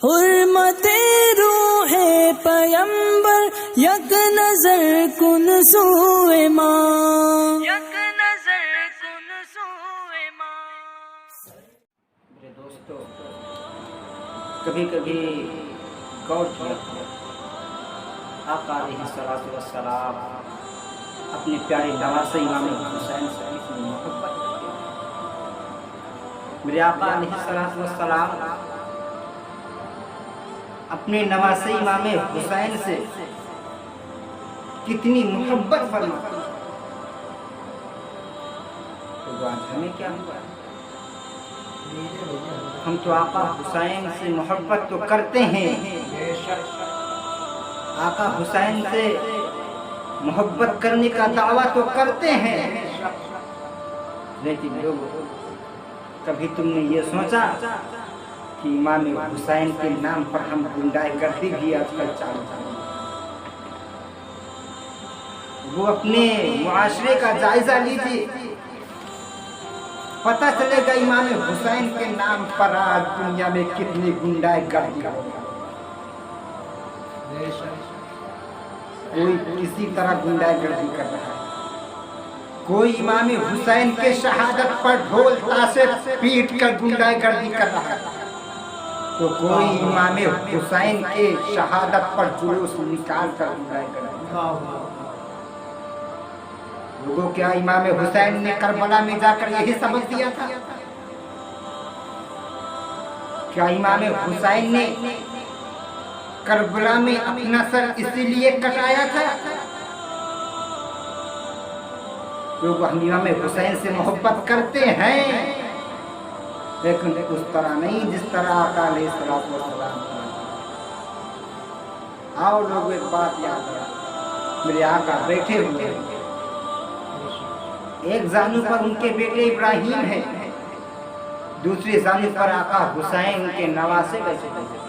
حرمت روح پیمبر یک نظر کن سوئے ماں، یک نظر کن سوئے ماں۔ میرے دوستو، کبھی کبھی غور کیا آقا علیہ الصلوۃ والسلام اپنے پیارے نواسہ امام حسین سے کتنی محبت کرتے ہیں۔ میرے آقا علیہ الصلوۃ والسلام اپنے نواسہ امام حسین سے کتنی محبت فرماتے ہیں۔ تو آج ہمیں کیا ہوا؟ ہم تو آقا حسین سے محبت تو کرتے ہیں، آقا حسین سے محبت کرنے کا دعویٰ تو کرتے ہیں، لیکن لوگوں، کبھی تم نے یہ سوچا کہ امام حسین کے نام پر ہم گنڈائی گردی بھی آج کل چالو ہیں؟ وہ اپنے معاشرے کا جائزہ لیجیے، پتہ چلے گا امام حسین کے نام پر آج دنیا میں کتنی گنڈائی گردی ہو۔ کوئی کسی طرح گنڈائی گردی کر رہا ہے، کوئی امام حسین کے شہادت پر ڈھول تاشے پیٹ کر گنڈائی گردی کر رہا ہے، تو کوئی امام حسین کے شہادت پر جلوس نکال کر گنڈائی کر رہا ہے۔ لوگوں، کیا امام حسین نے کربلا میں جا کر یہی سبق دیا تھا؟ کیا امام حسین نے کربلا میں اپنا سر اسی لیے کٹایا تھا؟ لوگ ہم امام حسین سے محبت کرتے ہیں، لیکن اس طرح نہیں جس طرح آقا علیہ الصلوۃ والسلام۔ آؤ لوگ، ایک بات یاد ہے، میرے آقا بیٹھے ہوئے ہیں، ایک زانو پر ان کے بیٹے ابراہیم ہیں، دوسری زانو پر آقا حسین کے نواسے بیٹھے ہیں۔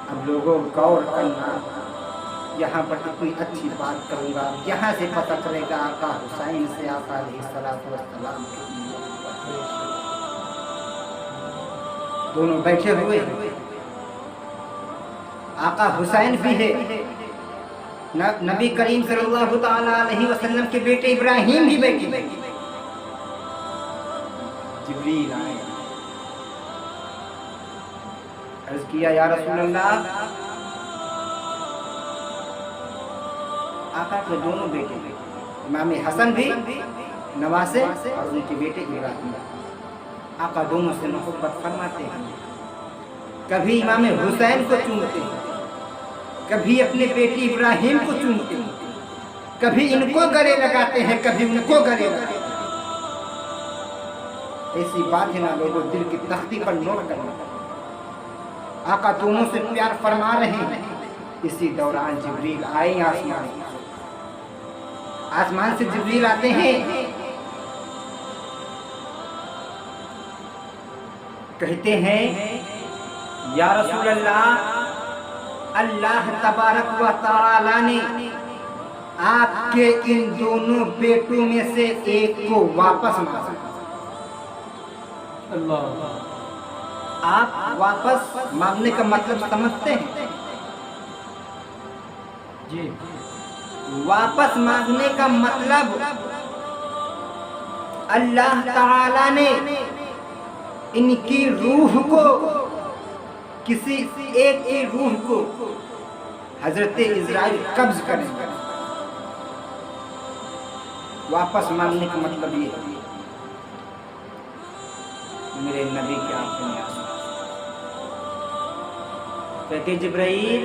اب لوگوں غور کرنا، یہاں پر اتنی اچھی بات کروں گا، یہاں سے پتہ چلے گا آقا حسین سے آقا علیہ الصلوۃ والسلام دونوں بیٹھے ہوئے ہیں، آقا حسین بھی ہے، نبی کریم صلی اللہ تعالی علیہ وسلم کے بیٹے ابراہیم بھی بیٹھے ہیں۔ جبریل آئے، عرض کیا یا رسول اللہ، آقا کے دونوں بیٹے امام حسن بھی نواسے اور ان کے بیٹے ابراہیم، آقا دونوں سے محبت فرماتے ہیں، کبھی امام حسین کو چومتے ہیں، کبھی اپنے بیٹی ابراہیم کو چومتے ہیں، کبھی ان کو گلے لگاتے ہیں، کبھی ان کو گلے لگاتے ہیں۔ ایسی بات ہے نا لوگوں، دل کی تختی پر نوٹ کرنا، آقا دونوں سے پیار فرما رہے ہیں۔ اسی دوران جبریل آئے آسمان سے جبریل آتے ہیں، کہتے ہیں یا رسول اللہ، اللہ تبارک و تعالی نے آپ کے ان دونوں بیٹوں میں سے ایک کو واپس مانگا۔ آپ واپس مانگنے کا مطلب سمجھتے ہیں؟ جی، واپس مانگنے کا مطلب اللہ تعالی نے ان کی روح کو، کسی ایک کی روح کو حضرت عزرائیل قبض کریں گے۔ واپس مانگنے کا مطلب یہ ہے۔ میرے نبی کی آنکھوں میں آنسو، کہتے جبرائیل،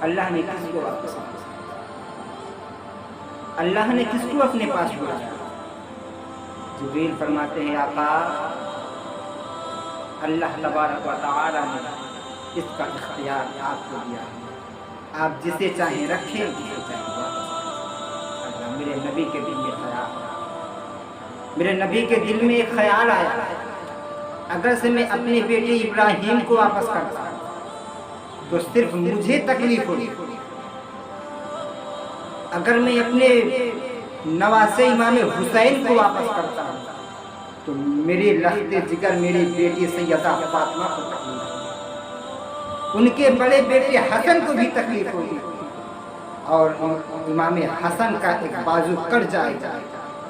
اللہ نے کس کو واپس مانگا؟ اللہ نے کس کو اپنے پاس بلایا؟ جبریل فرماتے ہیں آقا، اللہ تبارک و تعالی نے اس کا اختیار آپ کو دیا ہے، آپ جسے چاہیں رکھیں، جسے چاہیں واپس۔ میرے نبی کے دل میں خیال، میرے نبی کے دل میں ایک خیال آیا، اگر سے میں اپنے بیٹے ابراہیم کو واپس کرتا تو صرف مجھے تکلیف ہوئی، اگر میں اپنے نواسے امام حسین کو واپس کرتا ہوں تو میری لخت جگر میری بیٹی سیدہ فاطمہ کو تکلیف ہوگی، ان کے بڑے بیٹے حسن کو بھی تکلیف ہوگی، اور امام حسن کا ایک بازو کٹ جائے گا،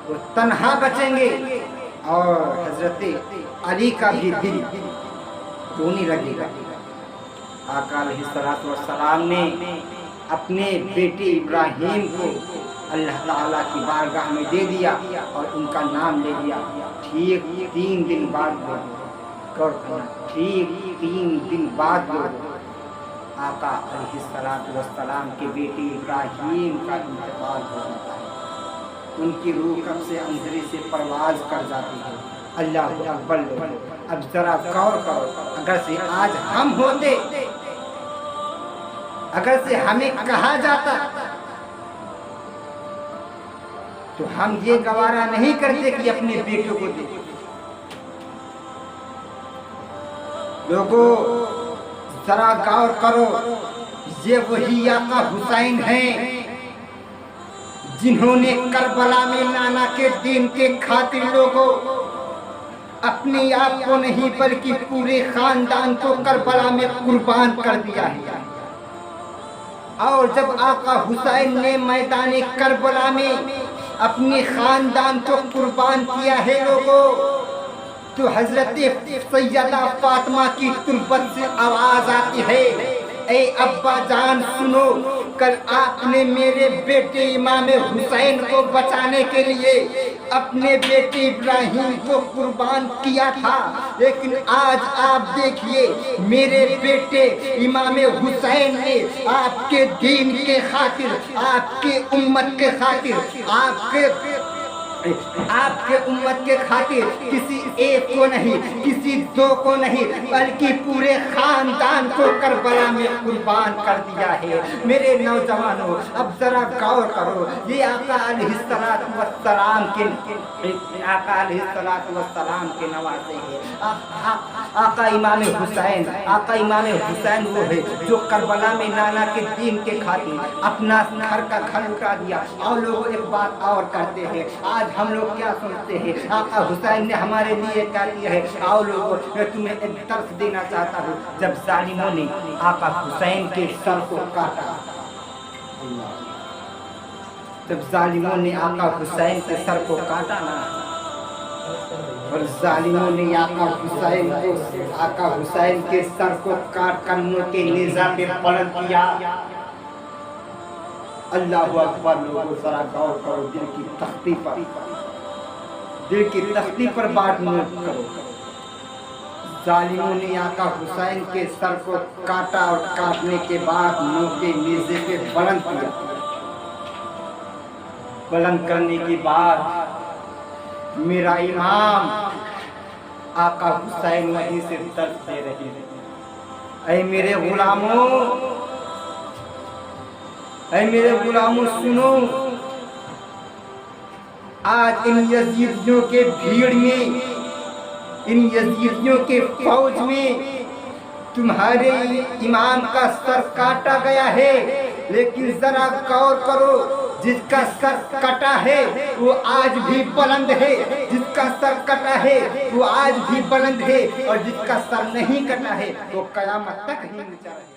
وہ تنہا بچیں گے، اور حضرت علی کا بھی دل رونے لگے گا۔ آقا علیہ الصلوۃ والسلام نے اپنے بیٹے ابراہیم کو اللہ تعالیٰ کی بارگاہ میں دے دیا اور ان کا نام لے لیا۔ ٹھیک 3 دن بعد غور کرنا، ٹھیک 3 دن بعد آقا علیہ الصلوۃ والسلام کے بیٹے ابراہیم کا انتقال ہو جاتا ہے، ان کی روح کب سے اندھیرے سے پرواز کر جاتی ہے۔ اللہ اکبر۔ اب ذرا غور کرو، اگر سے آج ہم ہوتے، اگر سے ہمیں کہا جاتا تو ہم یہ گوارا نہیں کرتے کہ اپنے بیٹوں کو دیں۔ لوگوں ذرا غور کرو، یہ وہی آقا حسین ہیں جنہوں نے کربلا میں نانا کے دین کے خاطر لوگوں اپنے آپ کو نہیں بلکہ پورے خاندان کو کربلا میں قربان کر دیا ہے۔ اور جب آقا حسین نے میدان کربلا میں اپنے خاندان کو قربان کیا ہے لوگوں، تو حضرت سیدہ فاطمہ کی تربت سے آواز آتی ہے، اے ابا جان سنو، کل آپ نے میرے بیٹے امام حسین کو بچانے کے لیے اپنے بیٹے ابراہیم کو قربان کیا تھا، لیکن آج آپ دیکھیے میرے بیٹے امام حسین نے آپ کے دین کے خاطر، آپ کے امت کے خاطر، آپ کے امت کے خاطر کسی ایک کو نہیں، کسی 2 کو نہیں، بلکہ پورے خاندان کو کربلا میں قربان کر دیا ہے۔ میرے نوجوانوں اب ذرا غور کرو، یہ آقا علیہ السلام کے نواسے ہیں۔ آقا امام حسین وہ ہے جو کربلا میں نانا کے دین کے خاطر اپنا گھر کا گھر لٹا دیا۔ اور لوگ ایک بات اور کرتے ہیں، آج ہم لوگ کیا سنتے ہیں، آقا حسین نے ہمارے لیے کیا کیا ہے۔ آؤ لوگوں، میں تمہیں ایک درس دینا چاہتا ہوں۔ جب ظالموں نے آقا حسین کے سر کو کاٹا، جب ظالموں نے آقا حسین کے سر کو کاٹا نا، اور ظالموں نے آقا حسین کے سر کو کاٹ کر ان کے نیزہ پہ بلند کیا۔ اللہ اکبر۔ لوگوں ذرا غور کرو، دل کی تختی پر بات نوٹ کرو۔ ظالموں نے آقا حسین کے سر کو کاٹا اور کاٹنے کے بعد منہ کے نیزے پہ بلند کیا۔ بلند کرنے کے بعد میرا امام آقا حسین وہیں سے درس دے رہے ہیں، اے میرے غلاموں سنو، آج ان یزیدیوں کے بھیڑ میں، ان یزیدیوں کے فوج میں تمہارے امام کا سر کاٹا گیا ہے، لیکن ذرا غور کرو، جس کا سر کٹا ہے وہ آج بھی بلند ہے، جس کا سر کٹا ہے وہ آج بھی بلند ہے، اور جس کا سر نہیں کٹا ہے وہ قیامت تک ہی اونچا رہے۔